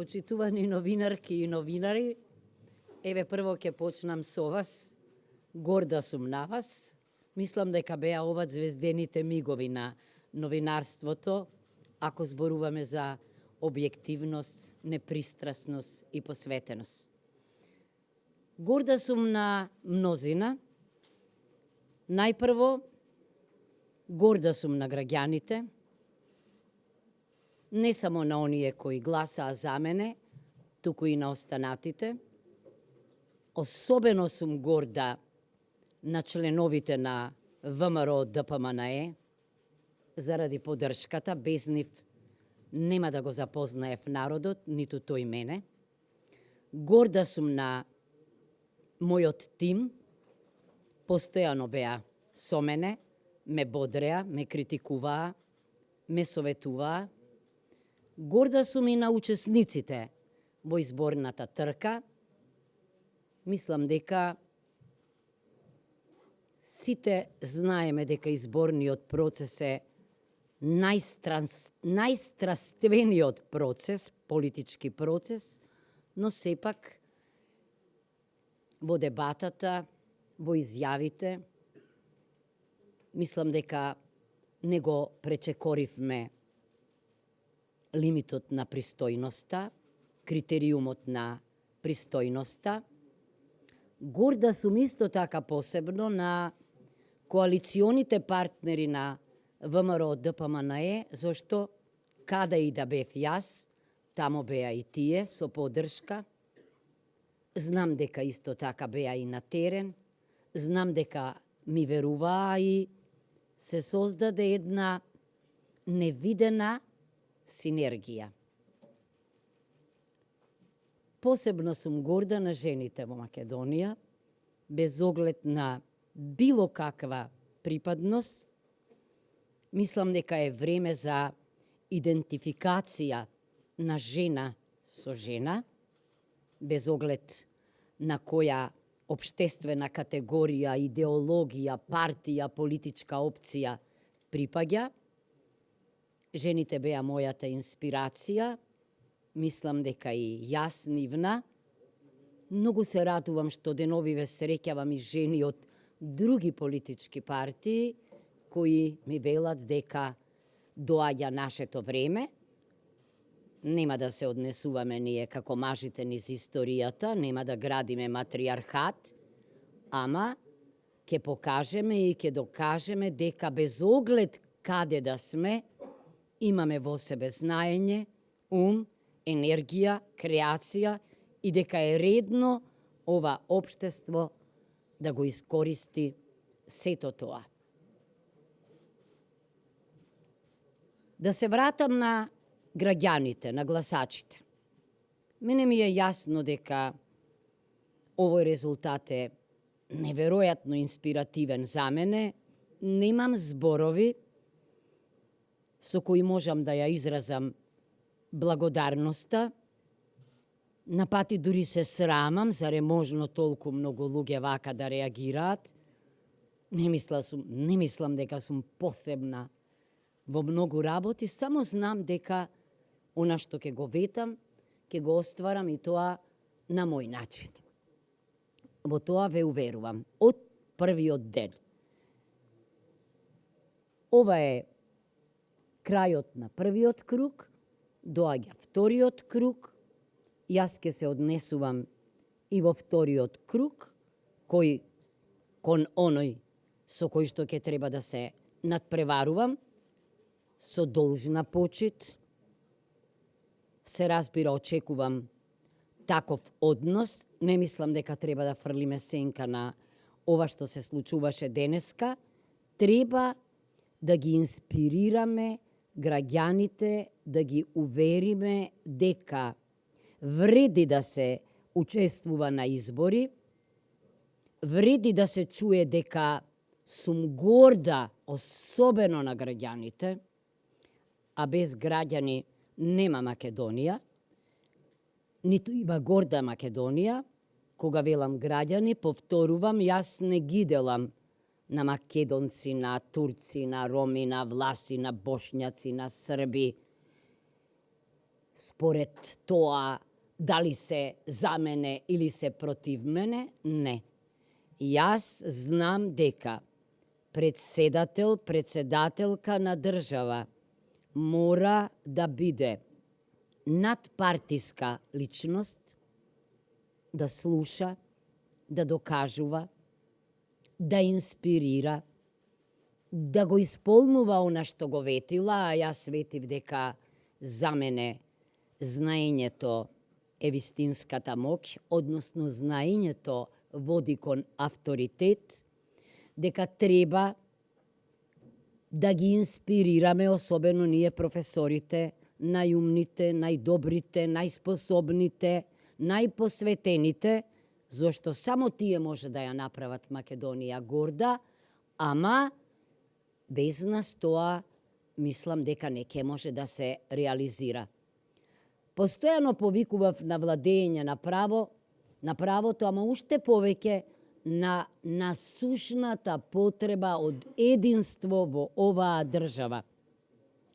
Почитувани новинарки и новинари, еве прво ќе почнам со вас. Горда сум на вас. Мислам дека беа ова звездените мигови на новинарството, ако зборуваме за објективност, непристрасност и посветеност. Горда сум на мнозина. Најпрво, горда сум на граѓаните, не само на оние кои гласаа за мене, туку и на останатите. Особено сум горда на членовите на ВМРО ДПМНЕ, заради поддршката. Без нив нема да го запознаев народот, ниту тој мене. Горда сум на мојот тим, постојано беа со мене, ме бодреа, ме критикуваа, ме советуваа. Горда сум и на учесниците во изборната трка. Мислам дека сите знаеме дека изборниот процес е најстраствениот процес, политички процес, но сепак во дебатата, во изјавите, мислам дека не го пречекоривме лимитот на пристојноста, критериумот на пристојноста. Горда сум исто така посебно на коалиционите партнери на ВМРО ДПМНЕ, зашто каде и да бев јас, тамо беа и тие со поддршка. Знам дека исто така беа и на терен, знам дека ми веруваа и се создаде една невидена синергија. Посебно сум горда на жените во Македонија, без оглед на било каква припадност. Мислам дека е време за идентификација на жена со жена, без оглед на која општествена категорија, идеологија, партија, политичка опција припаѓа. Жените беа мојата инспирација, мислам дека и јас нивна. Многу се радувам што деновиве среќавам и жени од други политички партии, кои ми велат дека доаѓа нашето време. Нема да се однесуваме ние како мажите низ историјата, нема да градиме матриархат, ама ќе покажеме и ќе докажеме дека без оглед каде да сме, имаме во себе знаење, ум, енергија, креација и дека е редно ова општество да го искористи сето тоа. Да се вратам на граѓаните, на гласачите. Мене ми е јасно дека овој резултат е неверојатно инспиративен за мене. Немам зборови со кои можам да ја изразам благодарноста. На пати дури се срамам, зар е можно толку многу луѓе вака да реагираат. Не мислам дека сум посебна во многу работи, само знам дека она што ќе го ветам, ќе го остварам и тоа на мој начин. Во тоа ве уверувам од првиот ден. Ова е крајот на првиот круг, доаѓа вториот круг, јас ќе се однесувам и во вториот круг, кон оној со кој што ќе треба да се надпреварувам, со должна почит. Се разбира, очекувам таков однос. Не мислам дека треба да фрлиме сенка на ова што се случуваше денеска. Треба да ги инспирираме граѓаните, да ги увериме дека вреди да се учествува на избори, вреди да се чуе дека сум горда, особено на граѓаните, а без граѓани нема Македонија, ниту има горда Македонија. Кога велам граѓани, повторувам, јас не ги делам на македонци, на турци, на роми, на власи, на бошњаци, на срби. според тоа дали се за мене или се против мене, не. Јас знам дека председател, председателка на држава мора да биде надпартиска личност, да слуша, да докажува, да инспирира, да го исполнува она што го ветила, а јас ветив дека за мене знаењето е вистинската моќ, односно знаењето води кон авторитет, дека треба да ги инспирираме, особено ние професорите, најумните, најдобрите, најспособните, најпосветените, зашто само тие може да ја направат Македонија горда, ама без нас тоа мислам дека не ќе може да се реализира. Постојано повикував на владење на правото, ама уште повеќе на насушната потреба од единство во оваа држава.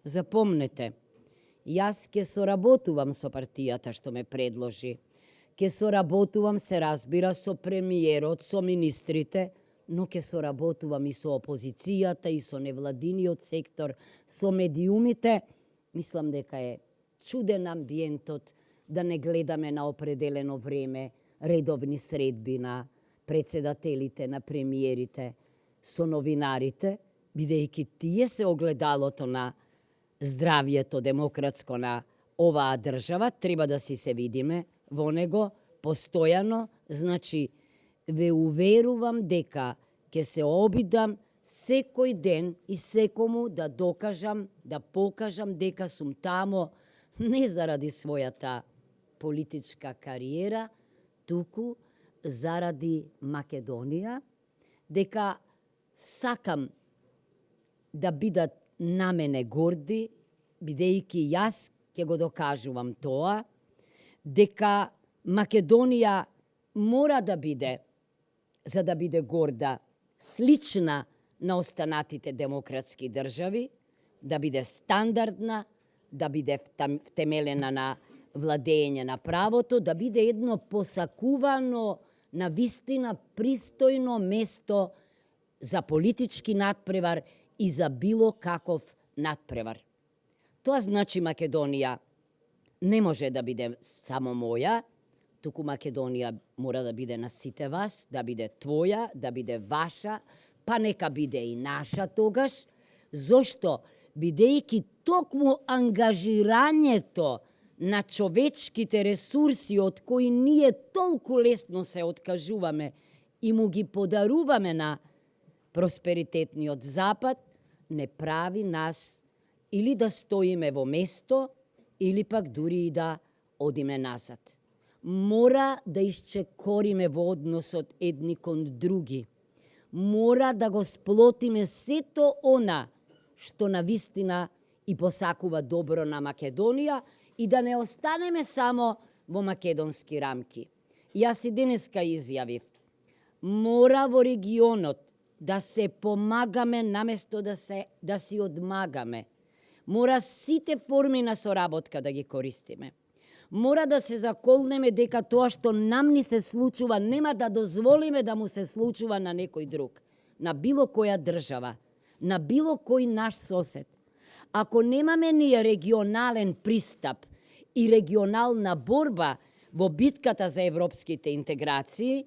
Запомнете, јас ќе соработувам со партијата што ме предложи. Ќе соработувам, се разбира, со премиерот, со министрите, но ќе соработувам и со опозицијата, и со невладиниот сектор, со медиумите. Мислам дека е чуден амбиентот да не гледаме на определено време редовни средби на председателите, на премиерите, со новинарите, бидејќи тие се огледалото на здравието демократско на оваа држава, треба да си се видиме во него постојано. Значи, ве уверувам дека ќе се обидам секој ден и секому да докажам, да покажам дека сум тамо не заради својата политичка кариера, туку заради Македонија, дека сакам да бидат на мене горди, бидејќи јас ќе го докажувам тоа, дека Македонија мора да биде, за да биде горда, слична на останатите демократски држави, да биде стандардна, да биде втемелена на владење на правото, да биде едно посакувано, на вистина пристојно место за политички надпревар и за било каков надпревар. Тоа значи Македонија не може да биде само моја, туку Македонија мора да биде на сите вас, да биде твоја, да биде ваша, па нека биде и наша тогаш. Зошто? Бидејќи токму ангажирањето на човечките ресурси од кои ние толку лесно се откажуваме и му ги подаруваме на просперитетниот Запад, не прави нас или да стоиме во место, или пак дури и да одиме назад. Мора да исчекориме во односот едни кон други. Мора да го сплотиме сето она што навистина и посакува добро на Македонија и да не останеме само во македонски рамки. Јас и денеска изјавив, мора во регионот да се помагаме наместо да си одмагаме. Мора сите форми на соработка да ги користиме. Мора да се заколнеме дека тоа што нам ни се случува нема да дозволиме да му се случува на некој друг, на било која држава, на било кој наш сосед. Ако немаме ние регионален пристап и регионална борба во битката за европските интеграции,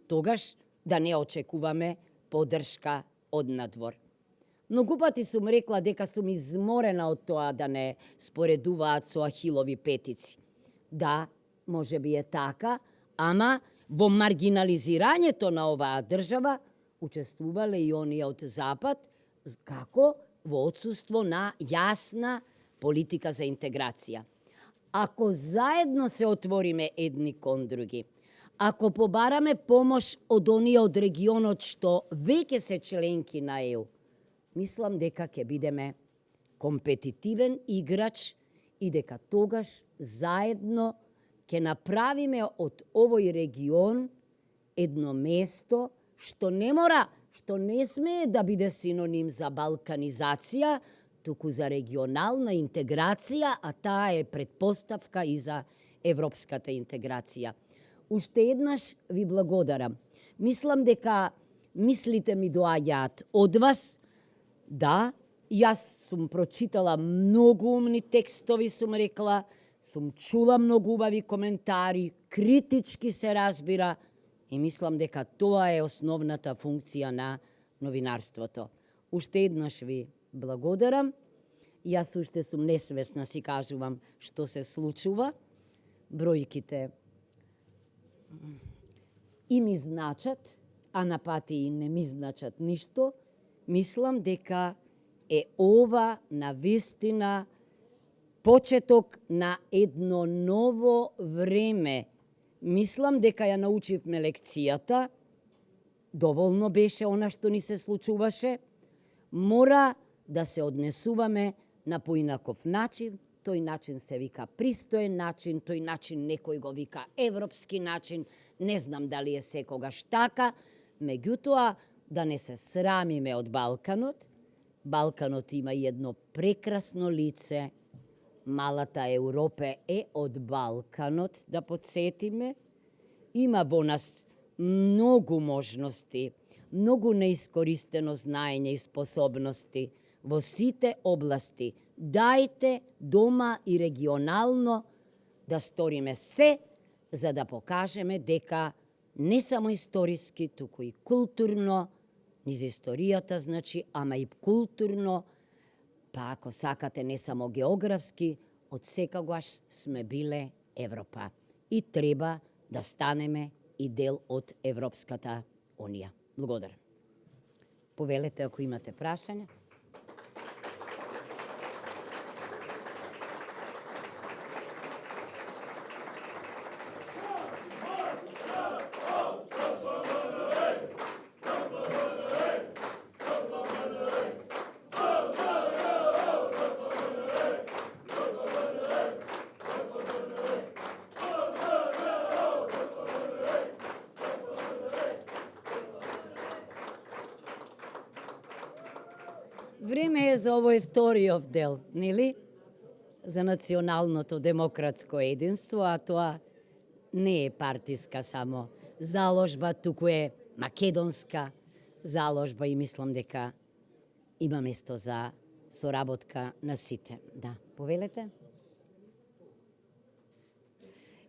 тогаш да не очекуваме поддршка од надвор. Многу пати сум рекла дека сум изморена од тоа да не споредуваат со Ахилови петици. Да, може би е така, ама во маргинализирањето на оваа држава учествувале и оние од Запад, како во отсуство на јасна политика за интеграција. Ако заедно се отвориме едни кон други, ако побараме помош од оние од регионот што веќе се членки на ЕУ, мислам дека ќе бидеме компетитивен играч и дека тогаш заедно ќе направиме од овој регион едно место што не смее да биде синоним за балканизација, туку за регионална интеграција, а таа е претпоставка и за европската интеграција. Уште еднаш ви благодарам. Мислам дека мислите ми доаѓаат од вас. Да, јас сум прочитала многу умни текстови, сум рекла, сум чула многу убави коментари, критички се разбира и мислам дека тоа е основната функција на новинарството. Уште еднаш ви благодарам. Јас уште сум несвесна, си кажувам, што се случува. Бројките и ми значат, а на пати и не ми значат ништо. Мислам дека е ова навистина почеток на едно ново време. Мислам дека ја научивме лекцијата, доволно беше она што ни се случуваше, мора да се однесуваме на поинаков начин. Тој начин се вика пристоен начин, тој начин некој го вика европски начин, не знам дали е секогаш така, меѓутоа да не се срамиме од Балканот. Балканот има едно прекрасно лице, малата Европа е од Балканот, да подсетиме. Има во нас многу можности, многу неискористено знаење и способности во сите области. Дајте дома и регионално да сториме се за да покажеме дека не само историски, туку и културно, низ историјата, значи, ама и културно, па ако сакате не само географски, од секогаш сме биле Европа. И треба да станеме и дел од Европската Унија. Благодарам. Повелете ако имате прашања. Време е за овој вториот дел, нели? За националното демократско единство, а тоа не е партиска само заложба, туку е македонска заложба и мислам дека има место за соработка на сите. Да, повелете?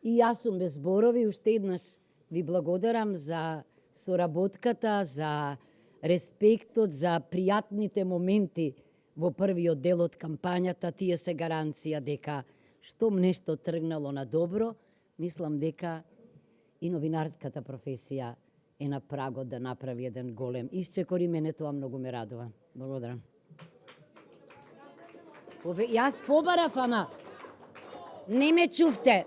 И јас сум без зборови, уште еднаш ви благодарам за соработката, за респектот, за пријатните моменти во првиот дел од кампањата. Тие се гаранција дека штом нешто тргнало на добро, мислам дека и новинарската професија е на прагот да направи еден голем исчекор и мене тоа многу ме радува. Благодарам. Јас побарав, ама не ме чувте.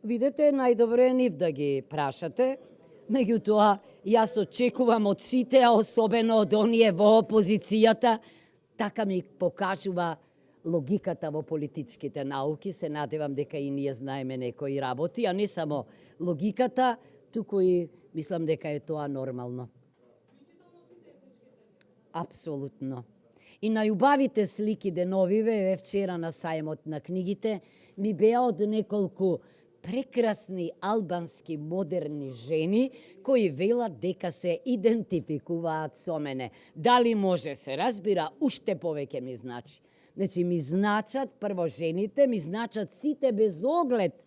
Видете, најдобро е нив да ги прашате, меѓутоа јас очекувам од сите, а особено од оние во опозицијата, така ми покажува логиката во политичките науки. Се надевам дека и ние знаеме некои работи, а не само логиката, туку и мислам дека е тоа нормално. Апсолутно. И најубавите слики деновиве, вчера на сајмот на книгите, ми беа од неколку прекрасни албански модерни жени кои велат дека се идентификуваат со мене. Дали може се разбира, уште повеќе ми значи. Значи ми значат прво жените, ми значат сите без оглед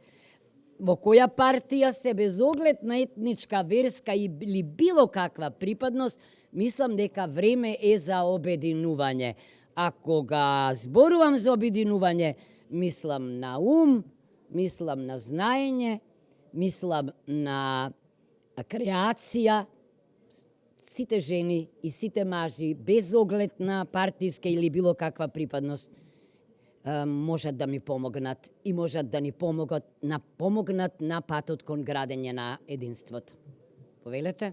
во која партија се, без оглед на етничка, верска или било каква припадност. Мислам дека време е за обединување. А кога зборувам за обединување, мислам на ум, мислам на знаење, мислам на креација. Сите жени и сите мажи, без оглед на партиска или било каква припадност, можат да ми помогнат и можат да ни помогнат на патот кон градење на единството. Повелете?